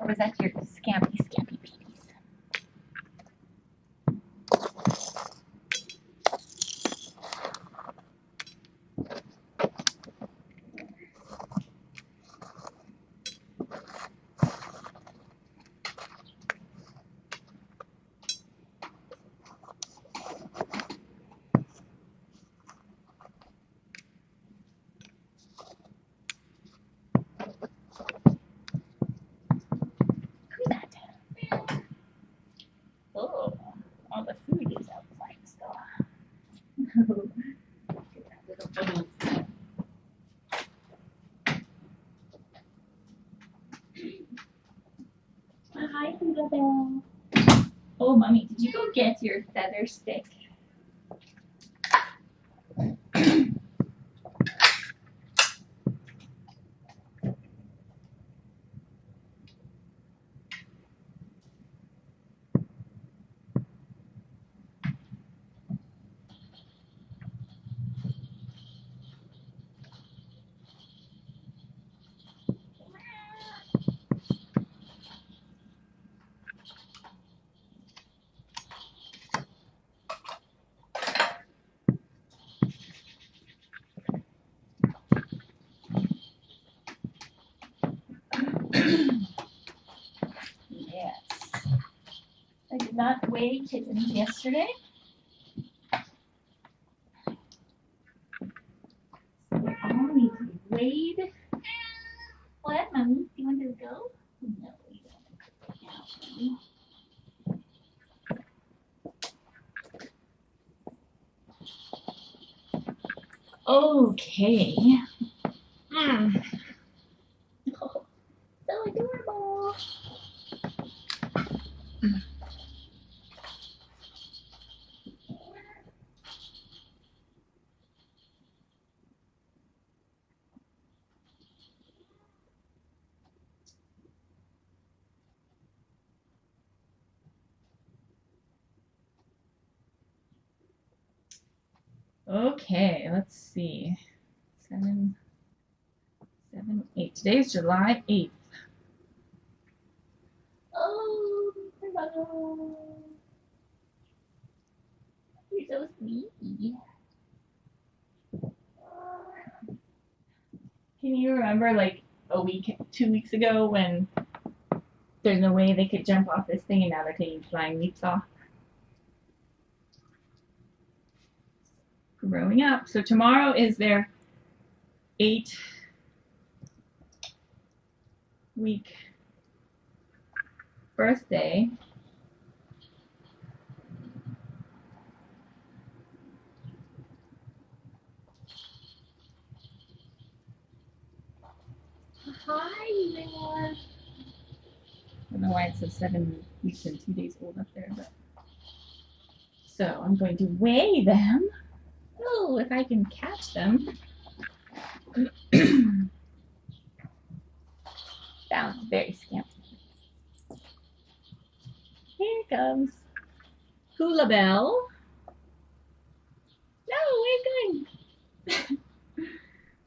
was that your scampy peepees? Oh, all the food is outside still. Hi, Hula Bell. Oh, Mommy, did you go get your feather stick? Yes. I did not weigh kittens yesterday. So they all need to be weighed. What, Mommy? Do you want to go? No, you don't want to go now. Okay. Oh, so adorable. Okay, let's see. 7, 8. Today's July 8th. Oh, hello. You're so sweet. Can you remember like a week, 2 weeks ago when there's no way they could jump off this thing and now they're taking flying leaps off? Growing up. So tomorrow is their 8-week birthday. Hi, Leon. I don't know why it says 7 weeks and 2 days old up there, but so I'm going to weigh them. Oh, if I can catch them. Sounds very scampy. Here comes Hula Bell. No, we're good.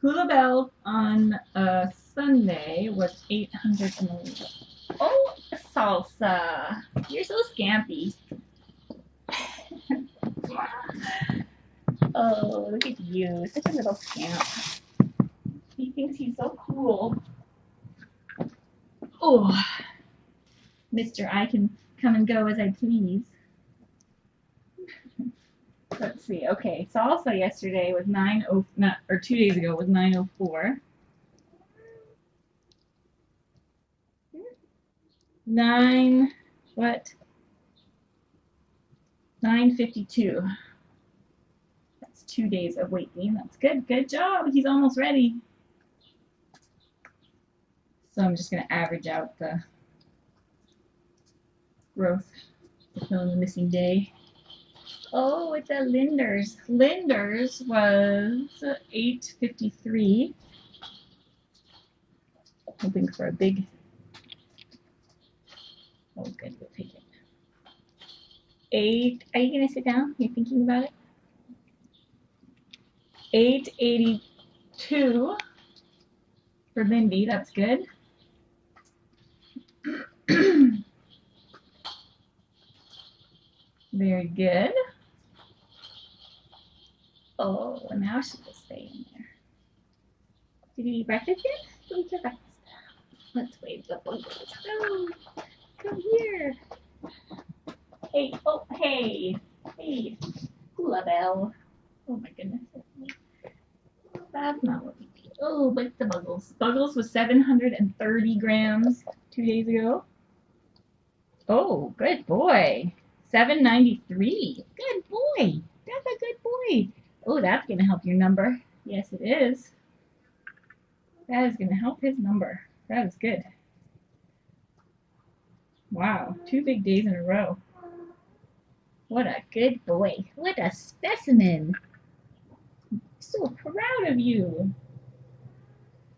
Hula Bell on a Sunday was 811. Oh, Salsa. You're so scampy. Oh, look at you. Such a little scamp. He thinks he's so cool. Oh, Mr. I can come and go as I please. Let's see. Okay, Salsa yesterday was 2 days ago was 9:04. 9:52. That's 2 days of weight gain. That's good. Good job. He's almost ready. So I'm just going to average out the growth to fill in the missing day. Oh, it's a Linder's. Linder's was 8:53. Hoping for a big. Oh, good. We'll take it. 8. Are you going to sit down? You're thinking about it? 8:82 for Lindy. That's good. Very good. Oh, now she will stay in there. Did you eat breakfast yet? Go eat your breakfast. Let's wave the buggles. Go. Come here. Hey. Oh, hey. Hey. Hula bell. Oh my goodness. That's not what we need. Oh, but the Buggles. Buggles was 730 grams 2 days ago. Oh, good boy. 793. Good boy. That's a good boy. Oh, that's going to help your number. Yes, it is. That is going to help his number. That is good. Wow, 2 big days in a row. What a good boy. What a specimen. So proud of you.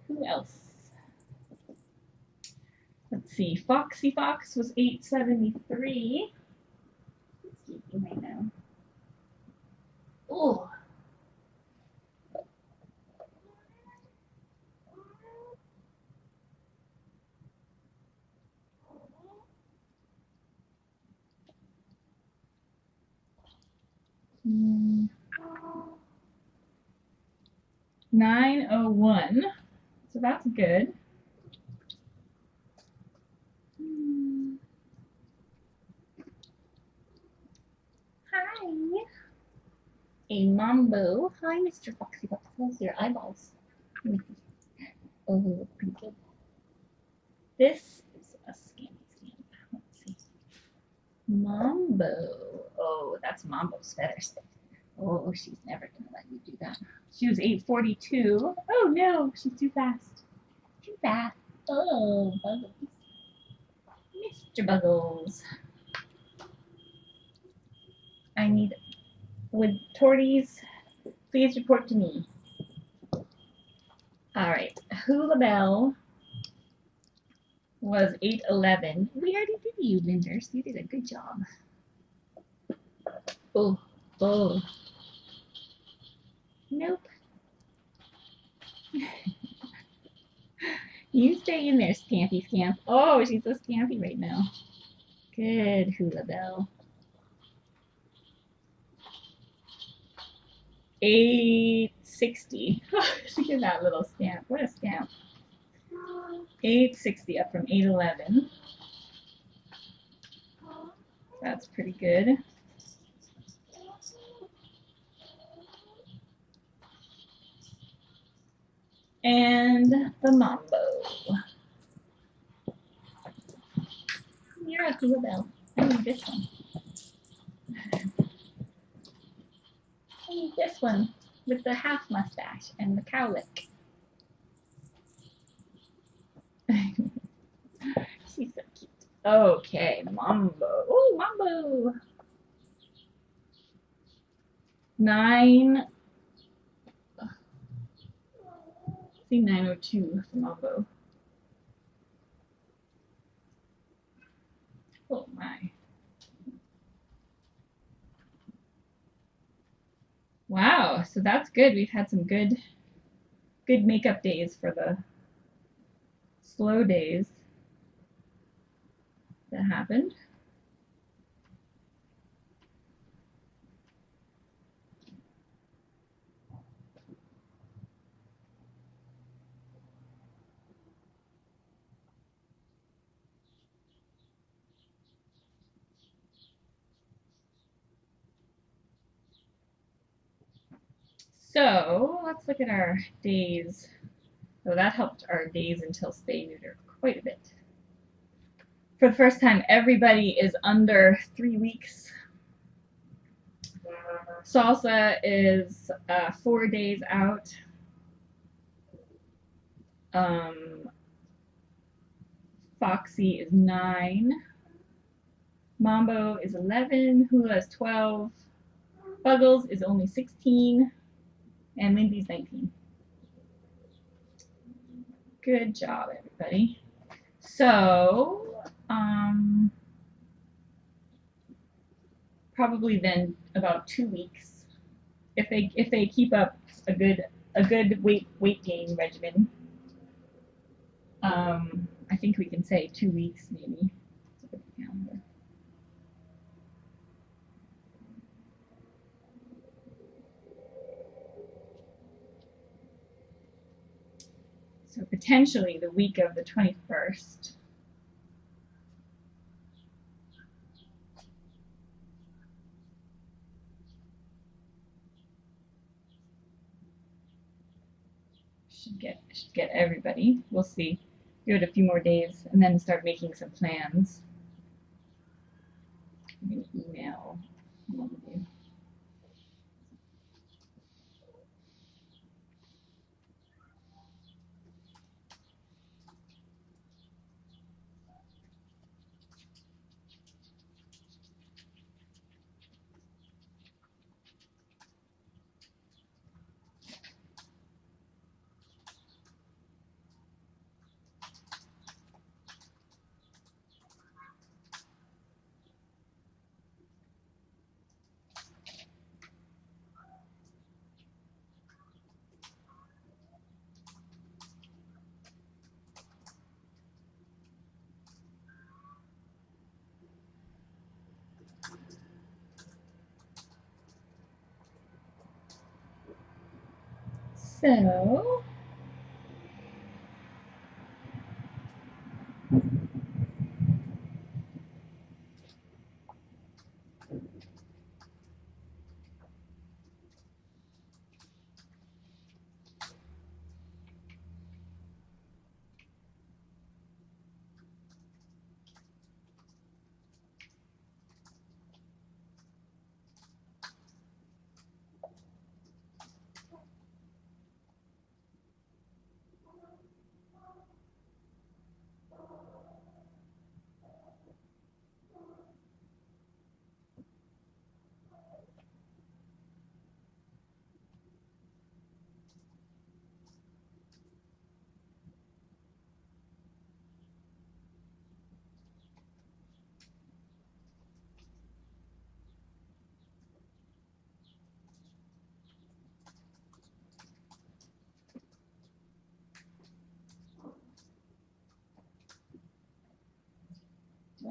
Who else? Let's see. Foxy Fox was 873. Let's see right now. Oh. Mm. 901. So that's good. Hi. A Mambo. Hi, Mr. Foxy Fox. How's your eyeballs? Oh, pretty good. This is a scamp. Let's see. Mambo. Oh, that's Mambo's feathers. Oh, she's never going to let you do that. She was 842. Oh, no, she's too fast. Too fast. Oh, Buggles. Mr. Buggles. I need, would Torties please report to me? All right, Hula Bell was 811. We already did you, Linders. You did a good job. Oh, oh. Nope. You stay in there, Scampy Scamp. Oh, she's so scampy right now. Good, Hula Bell. 860. Look at that little scamp. What a scamp. 860 up from 811. That's pretty good. And the Mambo. You're a Hula Bell. I need this one. I need this one with the half mustache and the cowlick. She's so cute. Okay, Mambo. Oh, Mambo. 9. See 902 for Mambo. Oh my. Wow, so that's good. We've had some good makeup days for the slow days that happened. So let's look at our days. So that helped our days until spay neuter quite a bit. For the first time, everybody is under 3 weeks. Salsa is 4 days out. Foxy is 9. Mambo is 11. Hula is 12. Buggles is only 16. And Lindy's 19. Good job, everybody. So, probably then about 2 weeks, if they keep up a good weight gain regimen. I think we can say 2 weeks maybe. So potentially the week of the 21st. Should get everybody. We'll see. Give it a few more days and then start making some plans. I'm gonna email all of you. So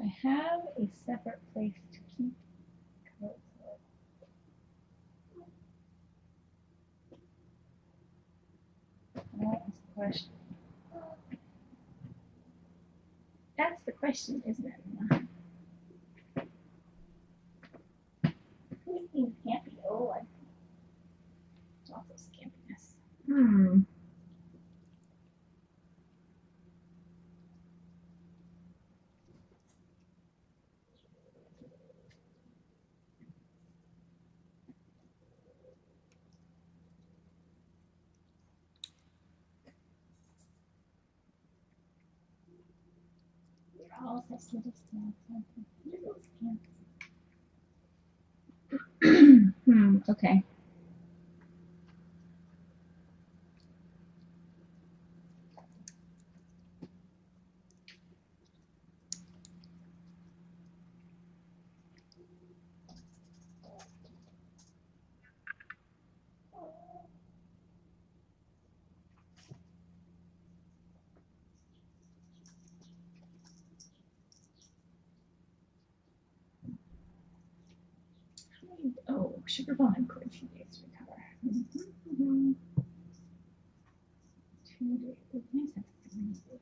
do I have a separate place to keep coats? That is the question. That's the question, isn't it? Who's being scampy? Oh, I lots of scampiness. We're all such little scamps. Okay. Oh, sugar bomb could a few days to recover. 2 days. Nice have 3 days.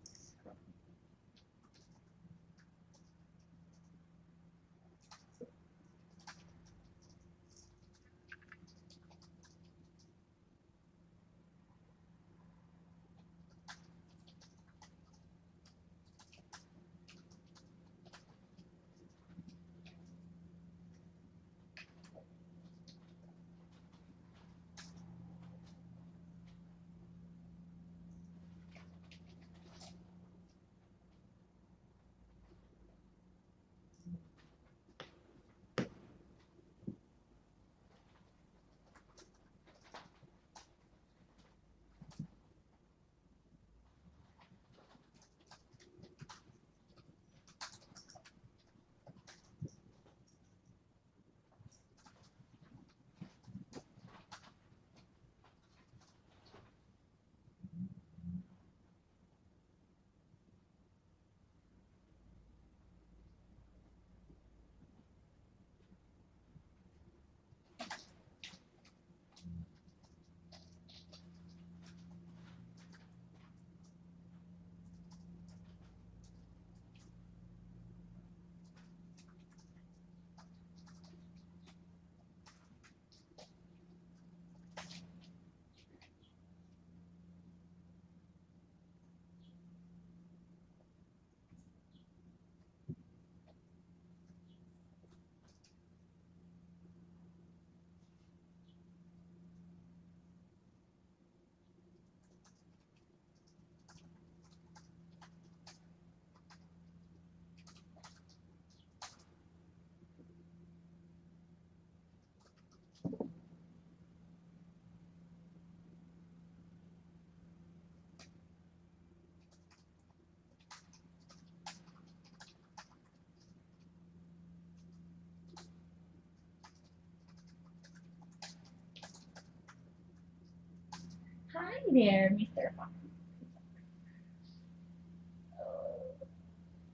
Hi there, Mr. Fox.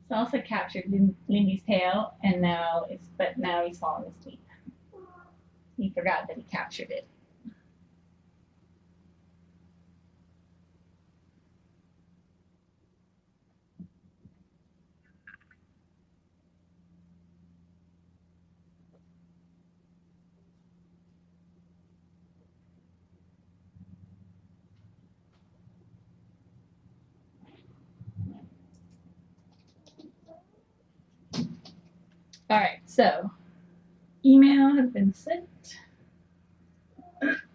So also captured Lindy's tail, and now he's falling asleep. He forgot that he captured it. All right, so email has been sent.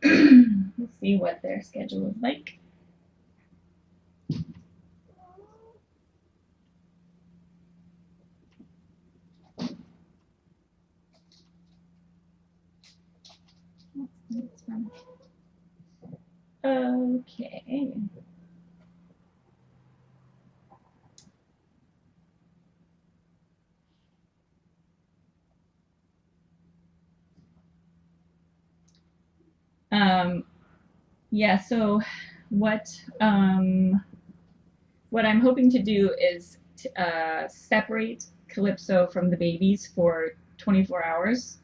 Let's see what their schedule is like. Okay. Yeah, so what what I'm hoping to do is separate Calypso from the babies for 24 hours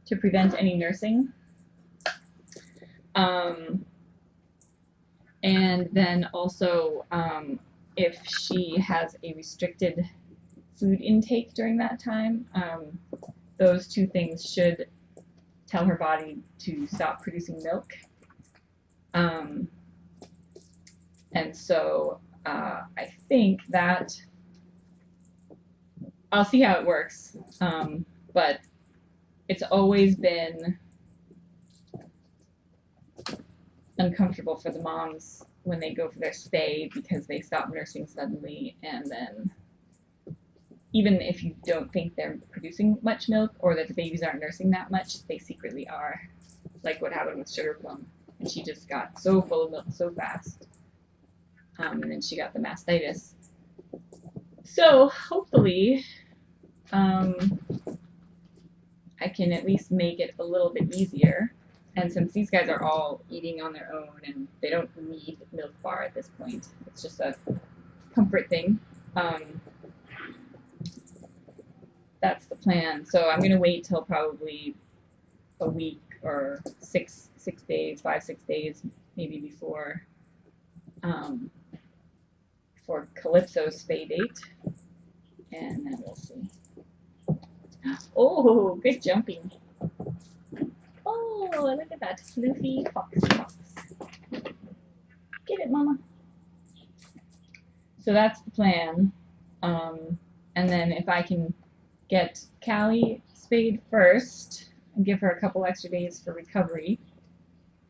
to prevent any nursing. And then also, if she has a restricted food intake during that time, those two things should tell her body to stop producing milk. And so I think that I'll see how it works. But it's always been uncomfortable for the moms when they go for their spay because they stop nursing suddenly, and then even if you don't think they're producing much milk or that the babies aren't nursing that much, they secretly are, like what happened with Sugar Plum, and she just got so full of milk so fast, and then she got the mastitis. So hopefully I can at least make it a little bit easier. And since these guys are all eating on their own and they don't need milkbar at this point, it's just a comfort thing. That's the plan. So I'm gonna wait till probably a week or 6 days, 5-6 days, maybe before for Calypso's spay date, and then we'll see. Oh, good jumping! Oh, look at that floofy fox. Get it, mama. So that's the plan. And then if I can get Callie spayed first and give her a couple extra days for recovery,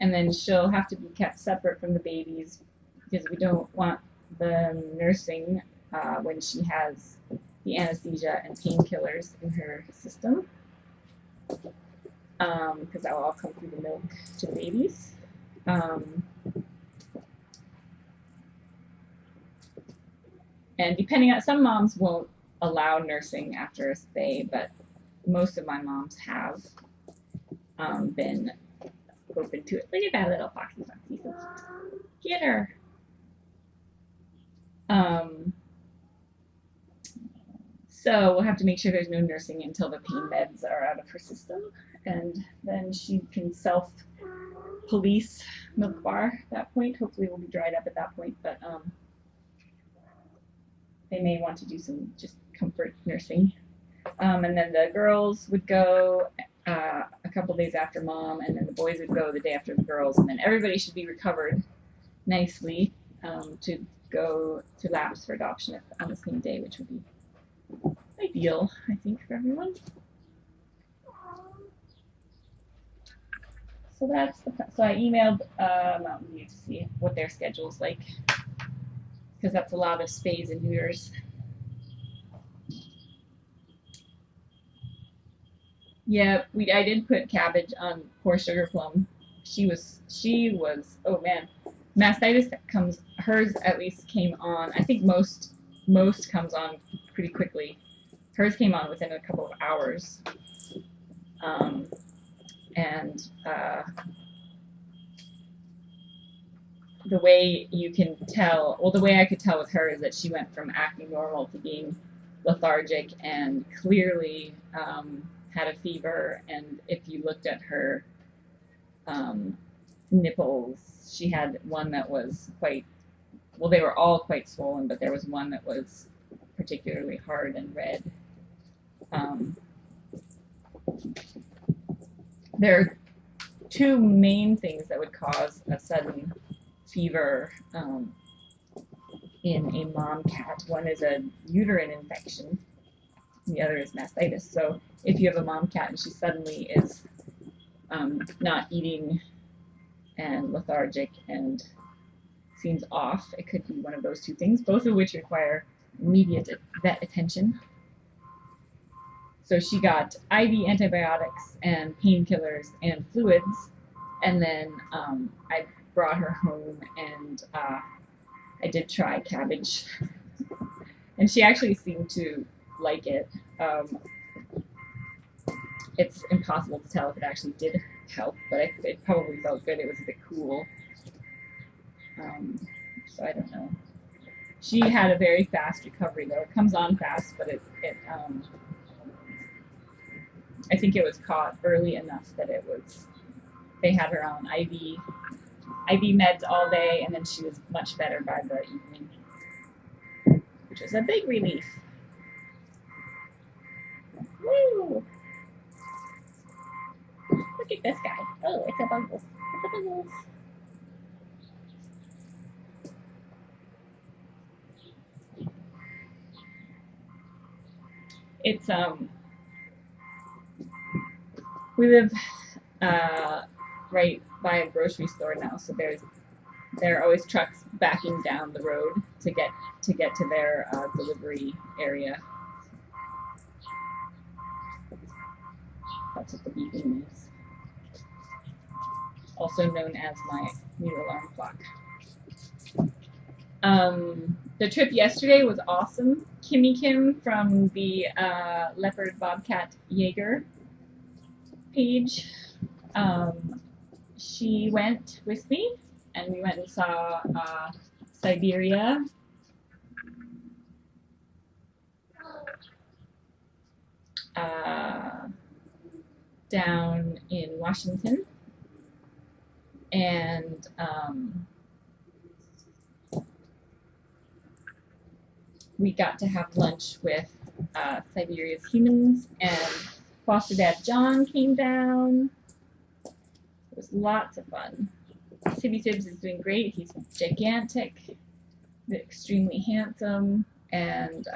and then she'll have to be kept separate from the babies because we don't want the nursing when she has the anesthesia and painkillers in her system, because that will all come through the milk to the babies. And depending on, some moms won't allow nursing after a spay, but most of my moms have been open to it. Look at that little foxy. Get her. So we'll have to make sure there's no nursing until the pain meds are out of her system, and then she can self-police milkbar at that point. Hopefully we'll be dried up at that point, but they may want to do some just comfort nursing. And then the girls would go a couple days after mom, and then the boys would go the day after the girls, and then everybody should be recovered nicely to go to labs for adoption on the same day, which would be ideal, I think, for everyone. So that's so I emailed Mountain View to see what their schedule's like, because that's a lot of spays and neuters. Yeah, I did put cabbage on poor Sugar Plum. She was oh man, mastitis hers at least came on. I think most comes on pretty quickly. Hers came on within a couple of hours, and the way you can tell, well, the way I could tell with her is that she went from acting normal to being lethargic and clearly had a fever. And if you looked at her nipples, she had one that was quite, well, they were all quite swollen, but there was one that was particularly hard and red. There are two main things that would cause a sudden fever in a mom cat. One is a uterine infection, and the other is mastitis. So if you have a mom cat and she suddenly is not eating and lethargic and seems off, it could be one of those two things, both of which require immediate vet attention. So she got IV antibiotics and painkillers and fluids, and then I brought her home and I did try cabbage, and she actually seemed to like it. It's impossible to tell if it actually did help, but it probably felt good. It was a bit cool. So I don't know. She had a very fast recovery, though. It comes on fast, but I think it was caught early enough that they had her on IV meds all day, and then she was much better by the evening, which was a big relief. Woo! Look at this guy. Oh, it's a bubble. It's a bubble. It's we live right by a grocery store now, so there are always trucks backing down the road to get to their delivery area. That's what the beeping is. Also known as my new alarm clock. The trip yesterday was awesome. Kimmy Kim from the Leopard Bobcat Jaeger page, she went with me, and we went and saw Siberia. Down in Washington, and we got to have lunch with Siberia's humans, and foster dad John came down. It was lots of fun. Sibby Sibs is doing great. He's gigantic, extremely handsome, and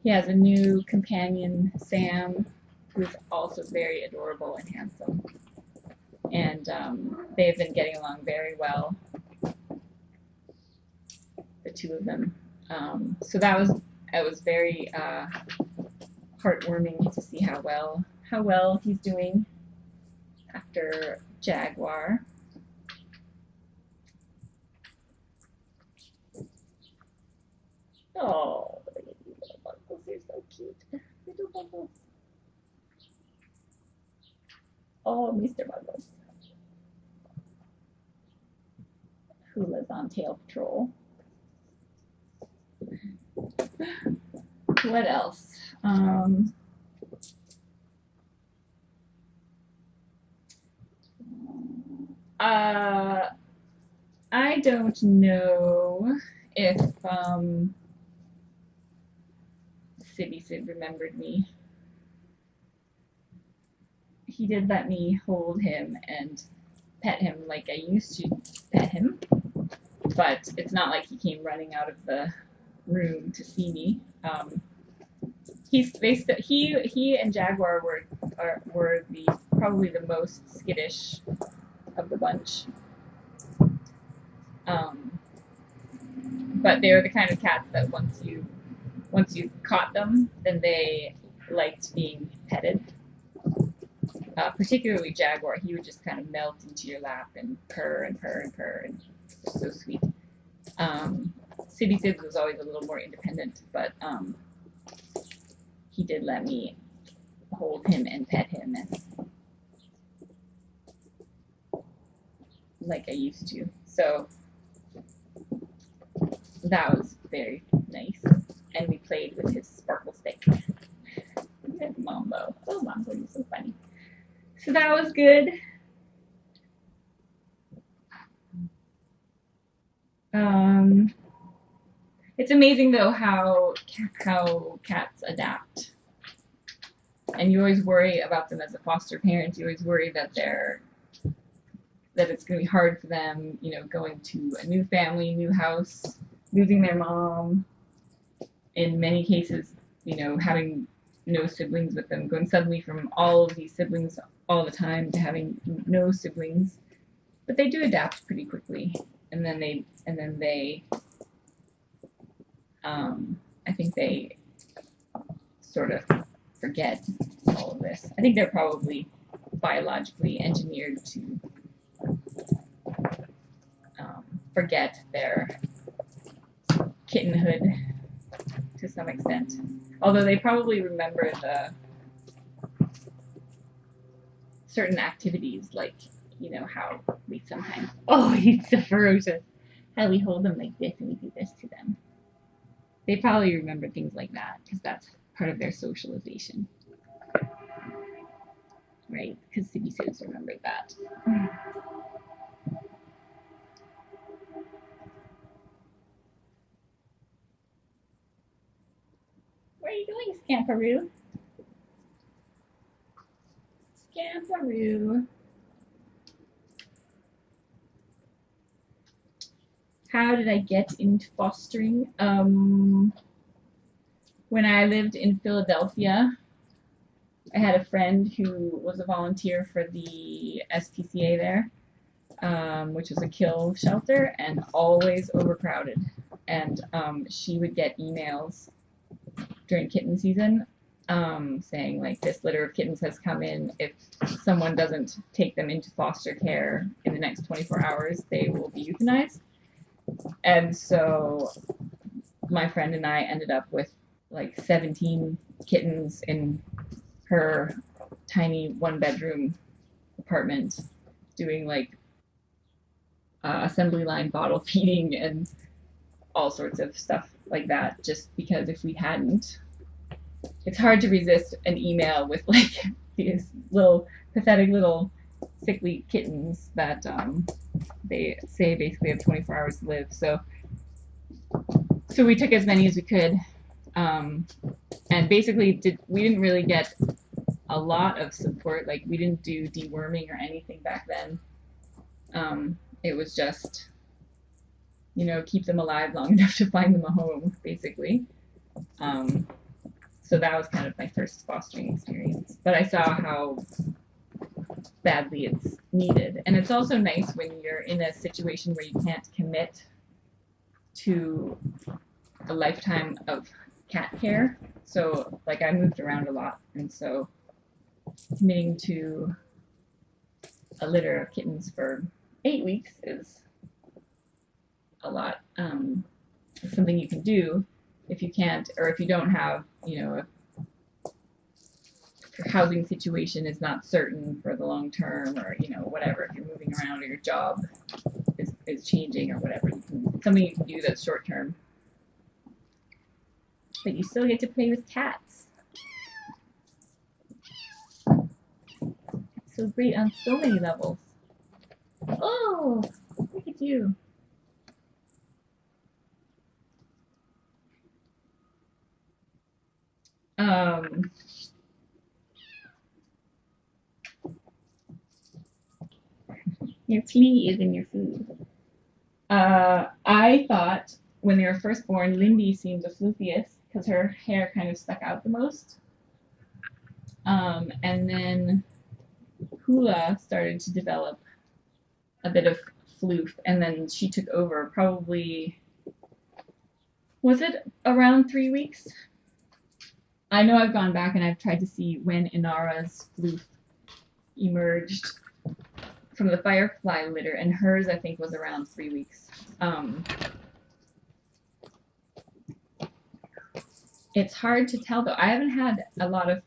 he has a new companion, Sam, who's also very adorable and handsome. And they've been getting along very well, the two of them. So it was very heartwarming to see how well he's doing after Jaguar. Oh, little buggles, you're so cute. Little buggles. Oh, Mr. Buggles, who lives on Tail Patrol. What else? I don't know if Sibby Sib remembered me. He did let me hold him and pet him like I used to pet him, but it's not like he came running out of the room to see me. He and Jaguar were probably the most skittish of the bunch. But they were the kind of cats that once you caught them, then they liked being petted. Particularly Jaguar, he would just kind of melt into your lap and purr and purr and purr, and just so sweet. Sibby Sibs was always a little more independent, but he did let me hold him and pet him and like I used to. So that was very nice. And we played with his sparkle stick. And Mambo. Oh, Mambo, you're so funny. So that was good. It's amazing though how cats adapt. And you always worry about them as a foster parent. You always worry that it's going to be hard for them, you know, going to a new family, new house, losing their mom. In many cases, you know, having no siblings with them, going suddenly from all of these siblings all the time to having no siblings. But they do adapt pretty quickly, and then they I think they sort of forget all of this. I think they're probably biologically engineered to forget their kittenhood to some extent. Although they probably remember the certain activities, like, you know, how we sometimes, oh, he's so ferocious, how we hold them like this and we do this to them. They probably remember things like that because that's part of their socialization. Right? Because City Sis remembered that. Where are you going, Scamperoo? Scamperoo. How did I get into fostering? When I lived in Philadelphia, I had a friend who was a volunteer for the SPCA there, which was a kill shelter and always overcrowded. And she would get emails during kitten season saying, like, this litter of kittens has come in. If someone doesn't take them into foster care in the next 24 hours, they will be euthanized. And so my friend and I ended up with like 17 kittens in her tiny one-bedroom apartment, doing like assembly line bottle feeding and all sorts of stuff like that, just because if we hadn't, it's hard to resist an email with like these little pathetic little sickly kittens that they say basically have 24 hours to live. So we took as many as we could, and basically we didn't really get a lot of support. Like, we didn't do deworming or anything back then. It was just, you know, keep them alive long enough to find them a home, basically. So that was kind of my first fostering experience. But I saw how badly it's needed. And it's also nice when you're in a situation where you can't commit to a lifetime of cat care. So, like, I moved around a lot, and so committing to a litter of kittens for 8 weeks is a lot. It's something you can do if you can't, or if you don't have, you know, if your housing situation is not certain for the long term, or, you know, whatever, if you're moving around or your job is changing or whatever, something you can do that's short term. But you still get to play with cats. It's so great on so many levels. Oh, look at you. Your flea is in your food. I thought when they were first born, Lindy seemed the floofiest because her hair kind of stuck out the most. And then Hula started to develop a bit of floof, and then she took over probably, was it around 3 weeks? I know I've gone back and I've tried to see when Inara's floof emerged from the firefly litter, and hers, I think, was around 3 weeks. It's hard to tell, though. I haven't had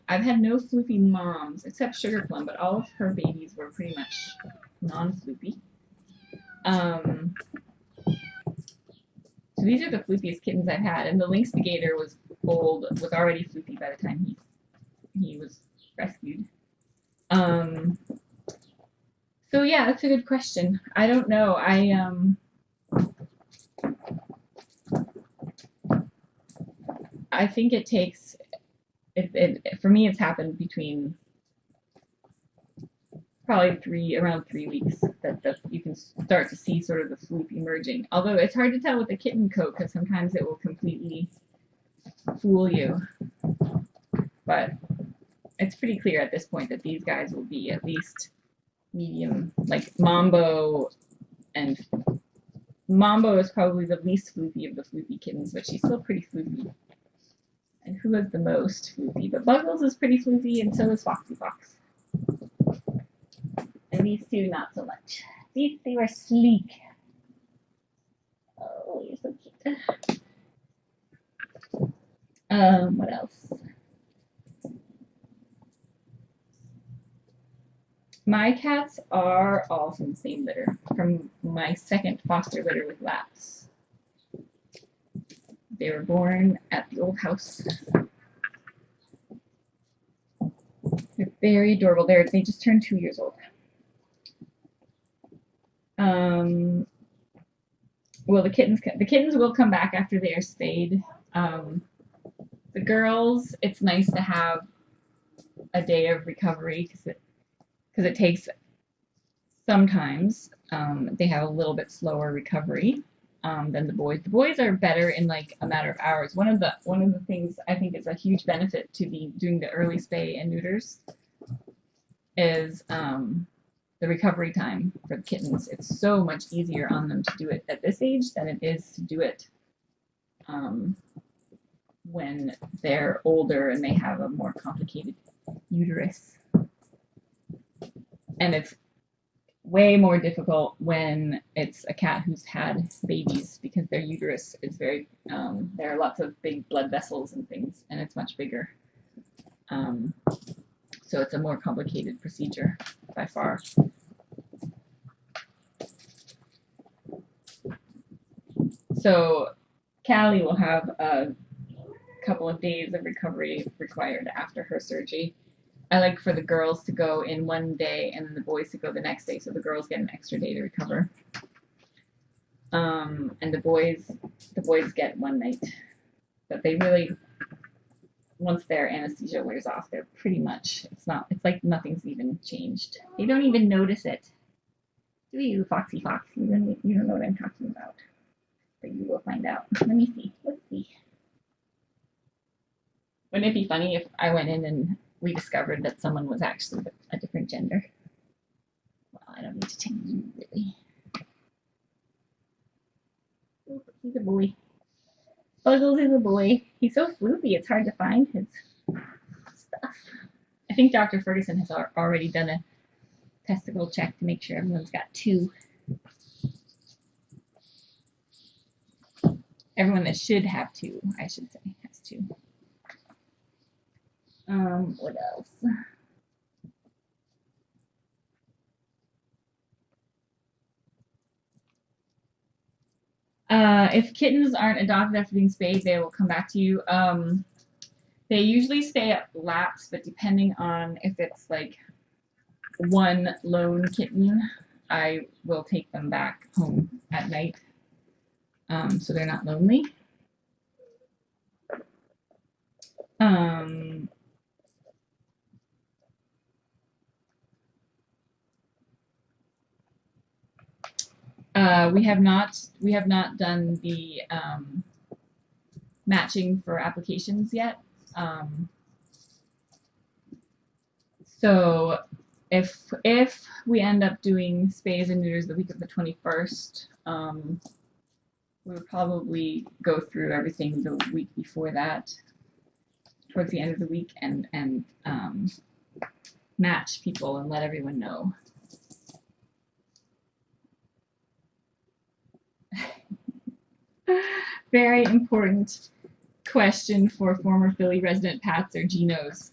I've had no floofy moms, except Sugar Plum, but all of her babies were pretty much non-floopy. So these are the floopiest kittens I've had, and the Lynxtigator was already floopy by the time he was rescued. So yeah, that's a good question. I don't know. I think it takes for me it's happened between probably around 3 weeks that you can start to see sort of the floop emerging. Although it's hard to tell with the kitten coat because sometimes it will completely fool you. But it's pretty clear at this point that these guys will be at least medium. Like Mambo is probably the least floopy of the floopy kittens, but she's still pretty floopy. And who is the most floopy? But Buggles is pretty floopy, and so is Foxy Fox. And these two, not so much. These two are sleek. Oh, you're so cute. What else? My cats are all from the same litter, from my second foster litter with Laps. They were born at the old house. They're very adorable. They just turned 2 years old. Well, the kittens will come back after they are spayed. The girls, it's nice to have a day of recovery because it takes sometimes they have a little bit slower recovery than the boys. The boys are better in like a matter of hours. One of the things I think is a huge benefit to doing the early spay and neuters is the recovery time for the kittens. It's so much easier on them to do it at this age than it is to do it when they're older and they have a more complicated uterus. And it's way more difficult when it's a cat who's had babies because their uterus is very, there are lots of big blood vessels and things, and it's much bigger. So it's a more complicated procedure by far. So Callie will have a couple of days of recovery required after her surgery. I like for the girls to go in one day and then the boys to go the next day, so the girls get an extra day to recover. And the boys get one night. But they really, once their anesthesia wears off, they're pretty much, it's like nothing's even changed. They don't even notice it. Do you, Foxy Fox? You don't know what I'm talking about. But you will find out. Let me see. Let's see. Wouldn't it be funny if I went in and we discovered that someone was actually a different gender? Well, I don't need to tell you, really. Oh, he's a boy. Buggles is a boy. He's so floopy, it's hard to find his stuff. I think Dr. Ferguson has already done a testicle check to make sure everyone's got 2. Everyone that should have 2, I should say, has 2. What else? If kittens aren't adopted after being spayed, they will come back to you. They usually stay at Laps, but depending on if it's like one lone kitten, I will take them back home at night, so they're not lonely. We have not done the matching for applications yet. So if we end up doing spays and neuters the week of the 21st, we would probably go through everything the week before that, towards the end of the week, and match people and let everyone know. Very important question for former Philly resident Pats or Genos.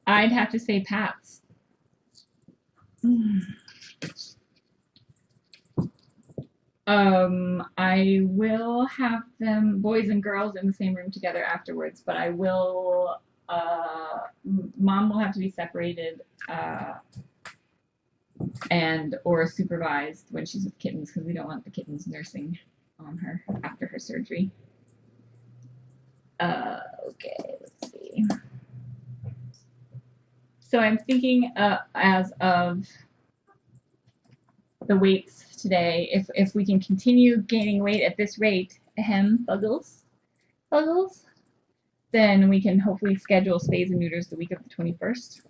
I'd have to say Pats. I will have them, boys and girls, in the same room together afterwards, but I will, mom will have to be separated, and or supervised when she's with kittens because we don't want the kittens nursing on her after her surgery. Okay, let's see. So I'm thinking as of the weights today, if we can continue gaining weight at this rate, Buggles, then we can hopefully schedule spays and neuters the week of the 21st.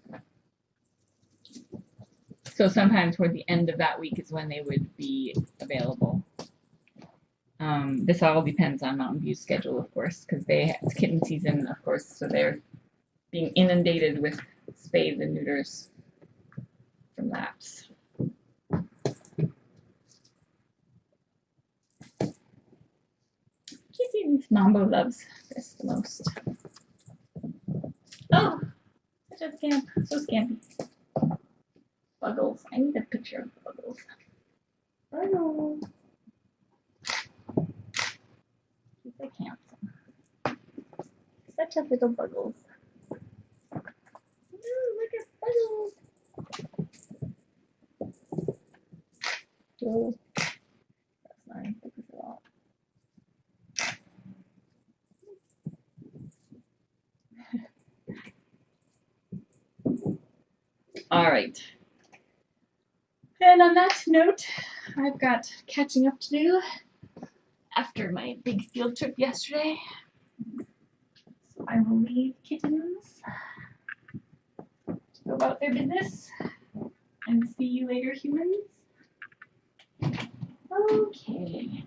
So sometime toward the end of that week is when they would be available. This all depends on Mountain View's schedule, of course, because it's kitten season, of course, so they're being inundated with spays and neuters from laps. Kittens, Mambo loves this the most. Oh, such a scamp, so scampy. Buggles, I need a picture of Buggles. Buggles. He's like handsome. Such a little Buggles. Ooh, look at Buggles. Oh, that's not a picture at all. All right. And on that note, I've got catching up to do after my big field trip yesterday. So I will leave kittens to go about their business and see you later, humans. Okay.